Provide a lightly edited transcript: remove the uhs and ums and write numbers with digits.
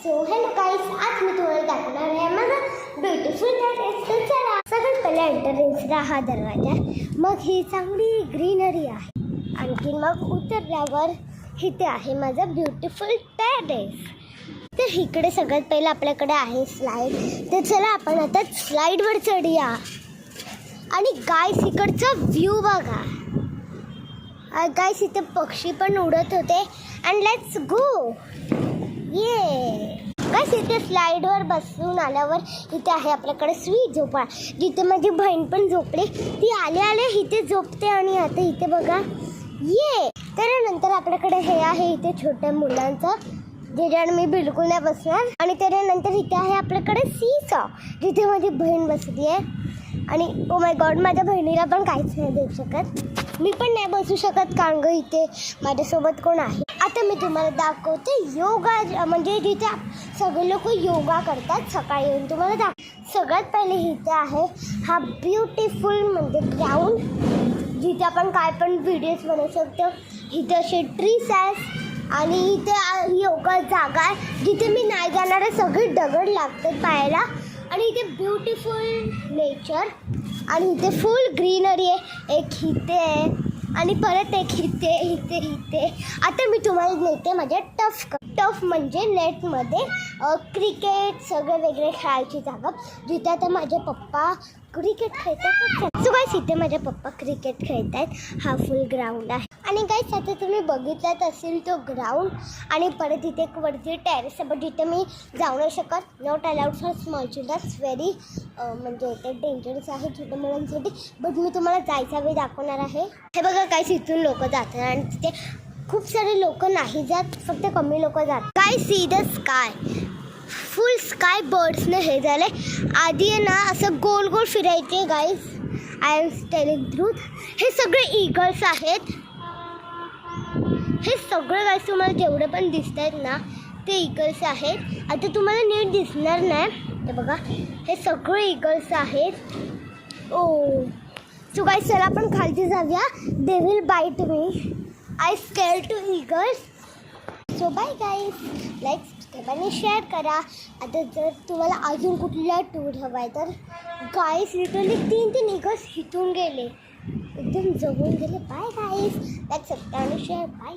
So hello guys, आज मी तुम्हाला दाखवणार आहे माझा ब्युटिफुल टेरेस. तर चला, सगळ्यात पहिला एंट्रन्सला हा दरवाजा, मग ही चांगली ग्रीनरी आहे. आणखी मग उतरल्यावर इथे आहे माझा ब्युटिफुल टेरेस. तर इकडे सगळ्यात पहिलं आपल्याकडे आहे स्लाईड. तर चला आपण आता स्लाईडवर चढूया. आणि गाइस इकडचा व्ह्यू बघा. गाइस इथे पक्षी पण उडत होते. And let's go. ये गाइस इथे स्लाईडवर बसून आल्यावर इथे आहे आपल्याकडे स्वीट झोपाळा, जिथे माझी बहीण पण झोपली. ती आले इथे झोपते. आणि आता इथे बघा, ये त्यानंतर आपल्याकडे हे आहे इथे छोट्या मुलांचं, ज्याच्यावर मी बिलकुल नाही बसणार. आणि त्यानंतर इथे आहे आपल्याकडे सीसॉ, जिथे माझी बहीण बसली आहे. आणि ओ माय गॉड, माझ्या बहिणीला पण काहीच नाही देऊ शकत. मी पण नाही बसू शकत कारण गं इथे माझ्यासोबत कोण आहे. आता मी तुम्हाला दाखवते योगा, म्हणजे जिथे सगळे लोक योगा करतात सकाळी येऊन. तुम्हाला सगळ्यात पहिले इथे आहे हा ब्युटिफुल म्हणजे ग्राउंड, जिथे आपण काय पण व्हिडिओज बनवू शकतो. इथे असे ट्रीज आहेत आणि इथे योगा जागा आहे जिथे मी नाही जाणार आहे. सगळे दगड लागतात पायाला. आणि इथे ब्युटिफुल नेचर आणि इथे फुल ग्रीनरी आहे. एक इथे आहे आणि परत एक इथे. आता मी तुम्हाला नेते माझ्या टफ म्हणजे नेटमध्ये क्रिकेट सगळे वेगळे खेळायची जागा, जिथे आता माझे पप्पा क्रिकेट खेळतात. सो गाइस इथे माझे पप्पा क्रिकेट खेळत आहेत. हा फुल ग्राउंड आहे. आणि गाइस आता तुम्ही बघितलात असेल तो ग्राउंड. आणि परत इथे एक वरती टेरेस आहे, जिथे मी जाऊ नाही शकत. Not allowed for small childrens. Very म्हणजे ते डेंजरस आहे छोट्या मुलांसाठी. बट मी तुम्हाला जायचा वेळ दाखवणार आहे. हे बघा गाइस, इथून लोक जातात आणि तिथे खूप सारे लोक नाही जात, फक्त कमी लोक जातात. Guys see the sky, full sky बर्ड्सने हे झाले. आधी आहे ना असं गोल गोल फिरायचे. Guys I am telling truth. हे सगळे ईगल्स आहेत. हे सगळे गाइस तुम्हाला जेवढे पण दिसत आहेत ना ते ईगल्स आहेत. आता तुम्हाला नीट दिसणार नाही. ते बघा, हे सगळे ईगल्स आहेत. ओ सो गाइस चला आपण खालती जाऊया. They will bite me. I scare to eagles. So bye guys, like subscribe आणि शेअर करा. आता जर तुम्हाला अजून कुठला टूर हवा आहे तर गाइस लिटरली 3 ईगल्स इथून गेले, एकदम जवळून गेले. बाय गाइस, लाईक सबस्क्राईब आणि शेअर. बाय.